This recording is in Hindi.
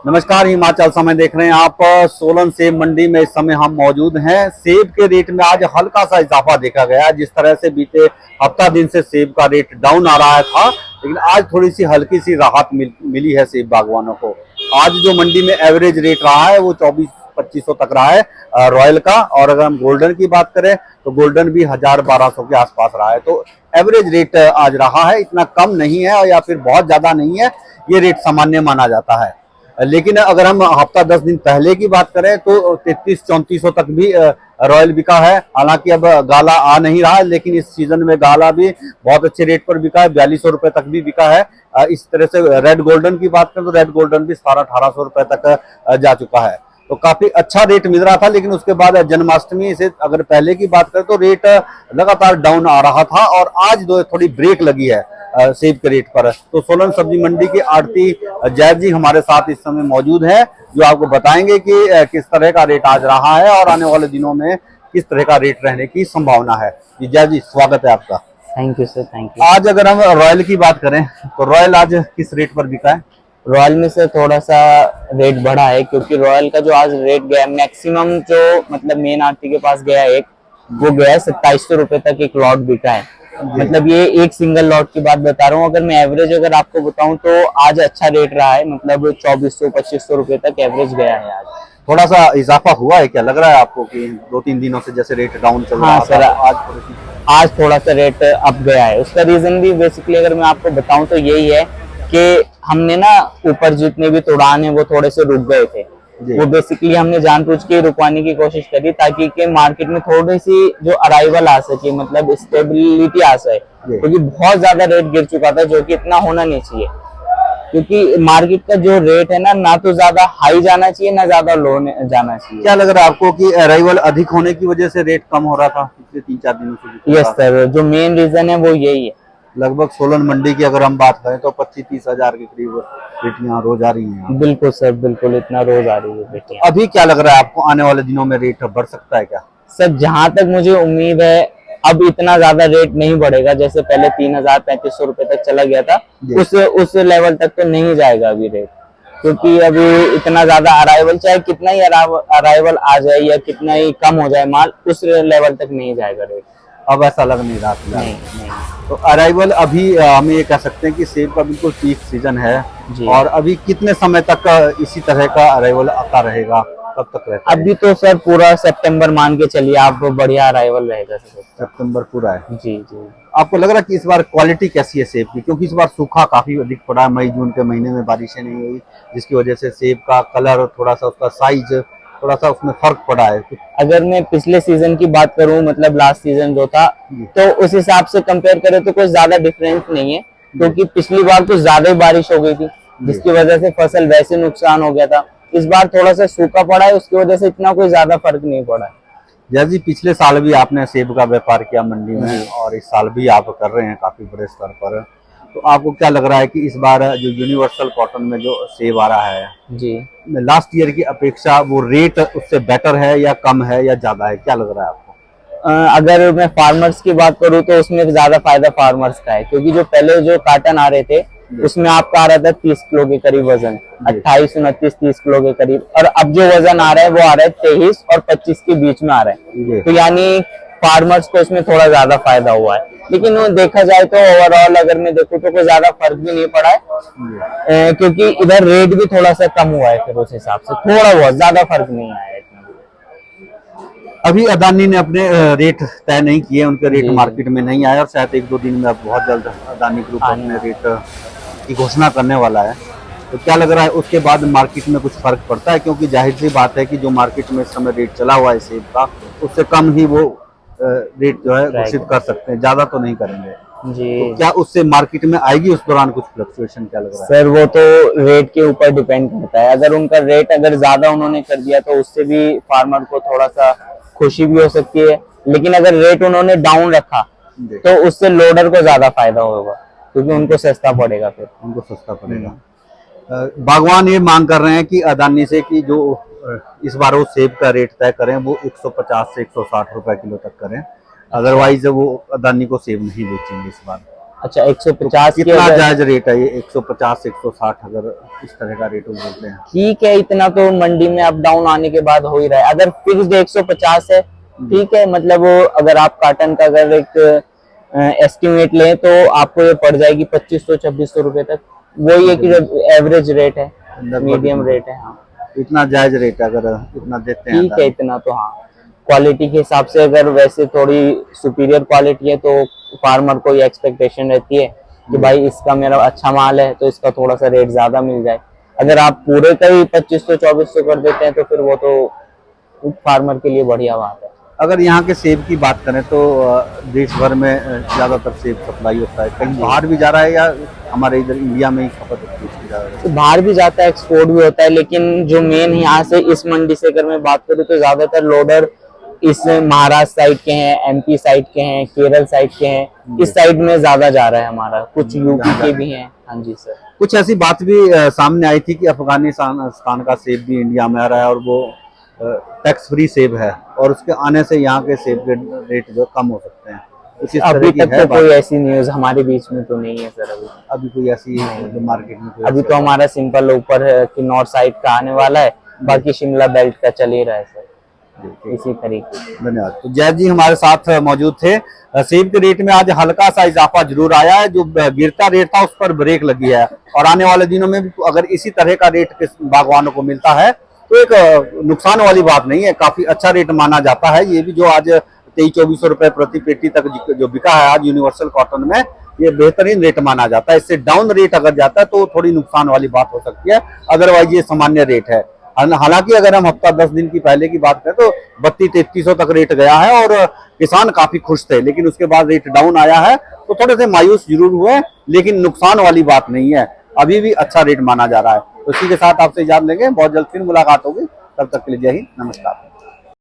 नमस्कार, हिमाचल समय देख रहे हैं आप। सोलन सेब मंडी में इस समय हम मौजूद हैं। सेब के रेट में आज हल्का सा इजाफा देखा गया। जिस तरह से बीते हफ्ता दिन से सेब का रेट डाउन आ रहा था, लेकिन आज थोड़ी सी हल्की सी राहत मिली है सेब बागवानों को। आज जो मंडी में एवरेज रेट रहा है वो 2400-2500 तक रहा है रॉयल का। और अगर हम गोल्डन की बात करें तो गोल्डन भी 1000-1200 के आसपास रहा है। तो एवरेज रेट आज रहा है, इतना कम नहीं है या फिर बहुत ज्यादा नहीं है। ये रेट सामान्य माना जाता है। लेकिन अगर हम हफ्ता 10 दिन पहले की बात करें तो 3300-3400 तक भी रॉयल बिका है। हालांकि अब गाला आ नहीं रहा है, लेकिन इस सीजन में गाला भी बहुत अच्छे रेट पर बिका है, 4200 रुपए तक भी बिका है। इस तरह से रेड गोल्डन की बात करें तो रेड गोल्डन भी 1700-1800 रुपए तक जा चुका है। तो काफी अच्छा रेट मिल रहा था। लेकिन उसके बाद जन्माष्टमी से अगर पहले की बात करें तो रेट लगातार डाउन आ रहा था और आज थोड़ी ब्रेक लगी है सेब के रेट पर। तो सोलन सब्जी मंडी के आड़ती जैद जी हमारे साथ इस समय मौजूद हैं, जो आपको बताएंगे कि किस तरह का रेट आज रहा है और आने वाले दिनों में किस तरह का रेट रहने की संभावना है। जी जैद जी, स्वागत है आपका। Thank you sir, thank you. आज अगर हम रॉयल की बात करें तो रॉयल आज किस रेट पर बिका है? रॉयल में से थोड़ा सा रेट बढ़ा है, क्योंकि रॉयल का जो आज रेट गया मैक्सिमम, जो मतलब मेन आरती के पास गया वो गया है 2700 रुपए तक एक लॉट बिका है। मतलब ये एक सिंगल लॉट की बात बता रहा हूँ। अगर मैं एवरेज अगर आपको बताऊं तो आज अच्छा रेट रहा है, मतलब 2400-2500 रुपए तक एवरेज गया है आज। थोड़ा सा इजाफा हुआ है क्या, लग रहा है आपको कि 2-3 दिनों से जैसे रेट डाउन चल रहा सर, था आज थोड़ा सा रेट अप गया है। उसका रीजन भी बेसिकली अगर मैं आपको बताऊं तो यही है कि हमने ना ऊपर जितने भी तोड़ान है वो थोड़े से रुक गए थे। वो बेसिकली हमने जानबूझ के रुकवाने की कोशिश करी, ताकि के मार्केट में थोड़ी सी जो अराइवल आ सके, मतलब स्टेबिलिटी आ सके, क्योंकि बहुत ज्यादा रेट गिर चुका था, जो कि इतना होना नहीं चाहिए। क्योंकि मार्केट का जो रेट है ना तो ज्यादा हाई जाना चाहिए ना ज्यादा लो जाना चाहिए। क्या लग रहा है आपको कि अराइवल अधिक होने की वजह से रेट कम हो रहा था पिछले 3-4 दिनों से? यस सर, जो मेन रीजन है वो यही है। लगभग सोलन मंडी की अगर हम बात करें तो 25-30 हजार के करीब बेटियां रोज आ रही हैं। बिल्कुल सर, बिल्कुल इतना रोज आ रही है बेटियां। अभी क्या लग रहा है आपको, आने वाले दिनों में रेट बढ़ सकता है क्या? सर, जहां तक मुझे उम्मीद है अब इतना ज्यादा रेट नहीं बढ़ेगा। जैसे पहले 3000-3500 रुपए तक चला गया था, उस लेवल तक तो नहीं जाएगा अभी रेट, क्योंकि अभी इतना ज्यादा अराइवल, चाहे कितना ही अराइवल आ जाए या कितना ही कम हो जाए माल, उस लेवल तक नहीं जाएगा रेट। अब ऐसा लग नहीं रहा फिलहाल। नहीं। तो अराइवल अभी हम ये कह सकते हैं कि सेब का बिल्कुल पीक सीजन है। और अभी कितने समय तक इसी तरह का अराइवल आता रहेगा, कब तक रहता है? अभी तो सर पूरा सितंबर मान के चलिए आप, बढ़िया अराइवल रहेगा सर। सितंबर पूरा है। जी जी। आपको लग रहा है कि इस बार क्वालिटी कैसी है सेब की? क्योंकि इस बार सूखा काफी अधिक पड़ा है, मई जून के महीने में बारिशें नहीं हुई, जिसकी वजह से सेब का कलर, थोड़ा सा उसका साइज, थोड़ा सा उसमें फर्क पड़ा है। अगर मैं पिछले सीजन की बात करूं, मतलब लास्ट सीजन जो था, तो उस हिसाब से कंपेयर करें तो कुछ ज्यादा डिफरेंस नहीं है, क्योंकि पिछली बार कुछ ज्यादा ही बारिश हो गई थी, जिसकी वजह से फसल वैसे नुकसान हो गया था। इस बार थोड़ा सा सूखा पड़ा है, उसकी वजह से इतना कोई ज्यादा फर्क नहीं पड़ा है। जैसे पिछले साल भी आपने सेब का व्यापार किया मंडी में, और इस साल भी आप कर रहे हैं काफी बड़े स्तर पर। तो आपको क्या लग रहा है कि इस बार जो यूनिवर्सल कॉटन में जो सेब आ रहा है जी, लास्ट ईयर की अपेक्षा, वो रेट उससे बेटर है या कम है या ज्यादा है, क्या लग रहा है आपको? अगर मैं फार्मर्स की बात करूं तो उसमें ज्यादा फायदा फार्मर्स का है, क्योंकि जो पहले जो कार्टन आ रहे थे उसमें आपका आ रहा था 30 किलो के करीब वजन, 28-29-30 किलो के करीब, और अब जो वजन आ रहा है वो आ रहा है 23 और 25 के बीच में आ रहा है। तो यानी फार्मर्स को इसमें थोड़ा ज्यादा फायदा हुआ है। लेकिन वो देखा जाए तो ओवरऑल अगर मैं देखूं तो कोई ज्यादा फर्क भी नहीं पड़ा है, क्योंकि इधर रेट भी थोड़ा सा कम हुआ है, फिर उस हिसाब से थोड़ा बहुत, ज्यादा फर्क नहीं आया इतना। अभी अदानी ने अपने रेट तय नहीं किए, उनके रेट मार्केट में नहीं आए, और शायद 1-2 दिन में अब बहुत जल्द अदानी ग्रुप अपने रेट की घोषणा करने वाला है। तो क्या लग रहा है उसके बाद मार्केट में कुछ फर्क पड़ता है? क्योंकि जाहिर सी बात है कि जो मार्केट में इस समय रेट चला हुआ है सेब का, उससे कम ही वो रेट जो है घोषित कर सकते हैं, ज्यादा तो नहीं करेंगे जी। तो क्या उससे मार्केट में आएगी उस दौरान कुछ फ्लक्चुएशन, क्या लग रहा है? सर, वो तो रेट के ऊपर डिपेंड करता है। अगर उनका रेट अगर ज्यादा उन्होंने कर दिया तो उससे भी फार्मर को थोड़ा सा खुशी भी हो सकती है, लेकिन अगर रेट उन्होंने डाउन रखा तो उससे लोडर को ज्यादा फायदा होगा, क्योंकि उनको सस्ता पड़ेगा, फिर उनको सस्ता पड़ेगा। बागवान ये मांग कर रहे हैं कि अदानी से कि जो इस बार वो सेब का रेट तय करें वो 150 से 160 रुपए किलो तक करें, अदरवाइज वो अदानी को सेब नहीं बेचेंगे इस बार। अच्छा 150 की कितना अगर जायज रेट है ये 150 160 अगर इस तरह का रेट बोलते हैं? ठीक है, इतना तो मंडी में अप डाउन आने के बाद हो ही रहा है। अगर फिक्स्ड 150 है ठीक है, मतलब वो अगर आप काटन का अगर एक एस्टिमेट लें तो आपको ये पड़ जाएगी 2500-2600 रुपए तक। वही है कि जो एवरेज रेट है, मीडियम रेट है। हाँ इतना जायज रेट है अगर इतना देते हैं ठीक है, इतना तो हाँ। क्वालिटी के हिसाब से अगर वैसे थोड़ी सुपीरियर क्वालिटी है तो फार्मर को ये एक्सपेक्टेशन रहती है कि भाई इसका मेरा अच्छा माल है तो इसका थोड़ा सा रेट ज्यादा मिल जाए। अगर आप पूरे का ही 2500-2400 कर देते हैं तो फिर वो तो फार्मर के लिए बढ़िया बात है। अगर यहाँ के सेब की बात करें तो देश भर में ज्यादातर सेब सप्लाई होता है, कहीं बाहर भी जा रहा है या हमारे इधर इंडिया में ही खपत होती है इसकी ज्यादा? तो बाहर भी जाता है, एक्सपोर्ट भी होता है, लेकिन जो मेन यहाँ से इस मंडी से अगर मैं बात करूँ तो ज्यादातर लोडर इस महाराष्ट्र साइड के हैं, एमपी साइड के हैं, केरल साइड के हैं, इस साइड में ज्यादा जा रहा है हमारा, कुछ यूपी के भी हैं। हाँ जी सर। कुछ ऐसी बात भी सामने आई थी कि अफगानिस्तान का सेब भी इंडिया में आ रहा है और वो टैक्स फ्री सेब है और उसके आने से यहाँ के सेब के रेट जो कम हो सकते हैं। कुछ इस तरह अभी की तक है तो कोई ऐसी न्यूज हमारे बीच में तो नहीं है सर। अभी कोई ऐसी मार्केट में कोई अभी ऐसी तो हमारा सिंपल ऊपर है कि नॉर्थ साइड का आने वाला है, बाकी शिमला बेल्ट का चल ही रहा है सर इसी तरीके से। धन्यवाद। तो जैद जी हमारे साथ मौजूद थे। सेब के रेट में आज हल्का सा इजाफा जरूर आया है, जो गिरता रेट था उस पर ब्रेक लगी है और आने वाले दिनों में भी अगर इसी तरह का रेट बागवानों को मिलता है तो एक नुकसान वाली बात नहीं है, काफी अच्छा रेट माना जाता है। ये भी जो आज 2300-2400 रुपए प्रति पेटी तक जो बिका है आज यूनिवर्सल कॉटन में, ये बेहतरीन रेट माना जाता है। इससे डाउन रेट अगर जाता है तो थोड़ी नुकसान वाली बात हो सकती है, अदरवाइज ये सामान्य रेट है। हालांकि अगर हम हफ्ता 10 दिन की पहले की बात करें तो 3200-3300 तक रेट गया है और किसान काफी खुश थे, लेकिन उसके बाद रेट डाउन आया है तो थोड़े से मायूस जरूर हुए, लेकिन नुकसान वाली बात नहीं है, अभी भी अच्छा रेट माना जा रहा है। तो इसी के साथ आपसे इजाजत लेंगे, बहुत जल्द फिर मुलाकात होगी, तब तक के लिए जय हिंद, नमस्कार।